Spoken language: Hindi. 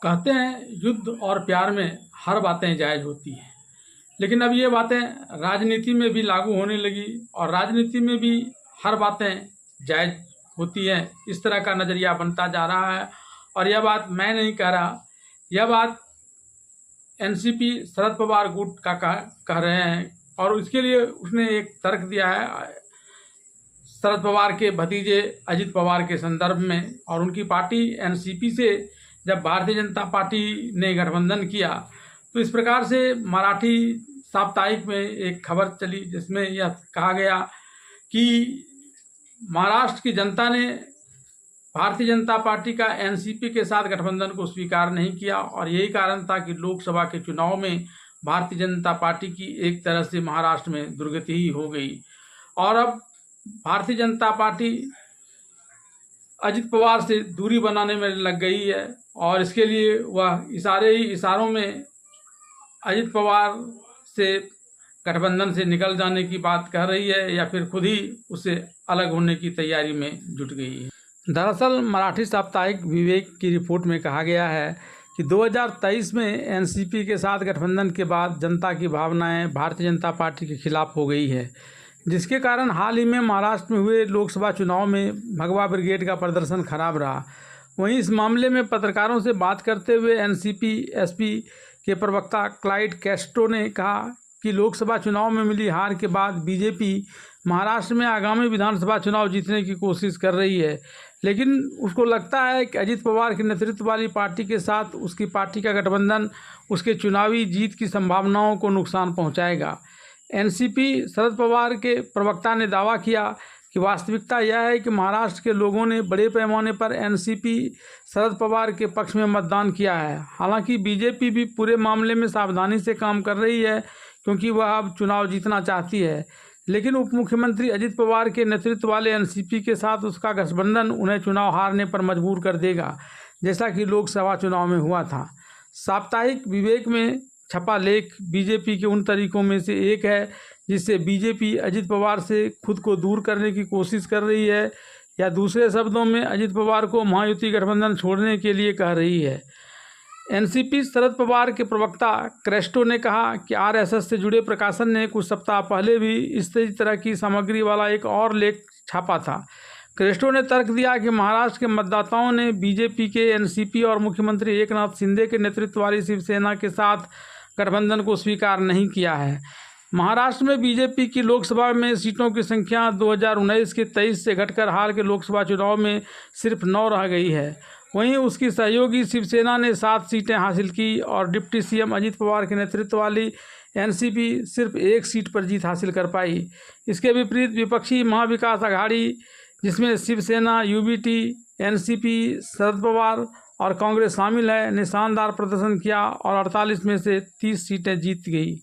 कहते हैं युद्ध और प्यार में हर बातें जायज़ होती हैं, लेकिन अब ये बातें राजनीति में भी लागू होने लगी और राजनीति में भी हर बातें जायज़ होती हैं। इस तरह का नज़रिया बनता जा रहा है और यह बात मैं नहीं कह रहा, यह बात एनसीपी शरद पवार गुट का कह रहे हैं और उसके लिए उसने एक तर्क दिया है शरद पवार के भतीजे अजित पवार के संदर्भ में। और उनकी पार्टी एनसीपी से जब भारतीय जनता पार्टी ने गठबंधन किया तो इस प्रकार से मराठी साप्ताहिक में एक खबर चली जिसमें यह कहा गया कि महाराष्ट्र की जनता ने भारतीय जनता पार्टी का एनसीपी के साथ गठबंधन को स्वीकार नहीं किया और यही कारण था कि लोकसभा के चुनाव में भारतीय जनता पार्टी की एक तरह से महाराष्ट्र में दुर्गति ही हो गई। और अब भारतीय जनता पार्टी अजित पवार से दूरी बनाने में लग गई है और इसके लिए वह इशारों में अजित पवार से गठबंधन से निकल जाने की बात कह रही है या फिर खुद ही उससे अलग होने की तैयारी में जुट गई है। दरअसल मराठी साप्ताहिक विवेक की रिपोर्ट में कहा गया है कि 2023 में एनसीपी के साथ गठबंधन के बाद जनता की भावनाएं भारतीय जनता पार्टी के खिलाफ हो गई है, जिसके कारण हाल ही में महाराष्ट्र में हुए लोकसभा चुनाव में भगवा ब्रिगेड का प्रदर्शन खराब रहा। वहीं इस मामले में पत्रकारों से बात करते हुए एनसीपी एसपी के प्रवक्ता क्लाइड कैस्ट्रो ने कहा कि लोकसभा चुनाव में मिली हार के बाद बीजेपी महाराष्ट्र में आगामी विधानसभा चुनाव जीतने की कोशिश कर रही है, लेकिन उसको लगता है कि अजित पवार के नेतृत्व वाली पार्टी के साथ उसकी पार्टी का गठबंधन उसके चुनावी जीत की संभावनाओं को नुकसान पहुंचाएगा। एनसीपी शरद पवार के प्रवक्ता ने दावा किया कि वास्तविकता यह है कि महाराष्ट्र के लोगों ने बड़े पैमाने पर एनसीपी शरद पवार के पक्ष में मतदान किया है। हालांकि बीजेपी भी पूरे मामले में सावधानी से काम कर रही है क्योंकि वह अब चुनाव जीतना चाहती है, लेकिन उप मुख्यमंत्री अजित पवार के नेतृत्व वाले एनसीपी के साथ उसका गठबंधन उन्हें चुनाव हारने पर मजबूर कर देगा, जैसा कि लोकसभा चुनाव में हुआ था। साप्ताहिक विवेक में छपा लेख बीजेपी के उन तरीकों में से एक है जिससे बीजेपी अजित पवार से खुद को दूर करने की कोशिश कर रही है, या दूसरे शब्दों में अजित पवार को महायुति गठबंधन छोड़ने के लिए कह रही है। एनसीपी शरद पवार के प्रवक्ता क्रेस्टो ने कहा कि आरएसएस से जुड़े प्रकाशन ने कुछ सप्ताह पहले भी इस तरह की सामग्री वाला एक और लेख छापा था। क्रेस्टो ने तर्क दिया कि महाराष्ट्र के मतदाताओं ने बीजेपी के एनसीपी और मुख्यमंत्री एकनाथ शिंदे के नेतृत्व वाली शिवसेना के साथ गठबंधन को स्वीकार नहीं किया है। महाराष्ट्र में बीजेपी की लोकसभा में सीटों की संख्या 2019 के 23 से घटकर हाल के लोकसभा चुनाव में सिर्फ 9 रह गई है। वहीं उसकी सहयोगी शिवसेना ने 7 सीटें हासिल की और डिप्टी सीएम अजित पवार के नेतृत्व वाली एनसीपी सिर्फ 1 सीट पर जीत हासिल कर पाई। इसके विपरीत विपक्षी महाविकास आघाड़ी, जिसमें शिवसेना, यूबीटी, एनसीपी, शरद पवार और कांग्रेस शामिल है, ने शानदार प्रदर्शन किया और 48 में से 30 सीटें जीत गई।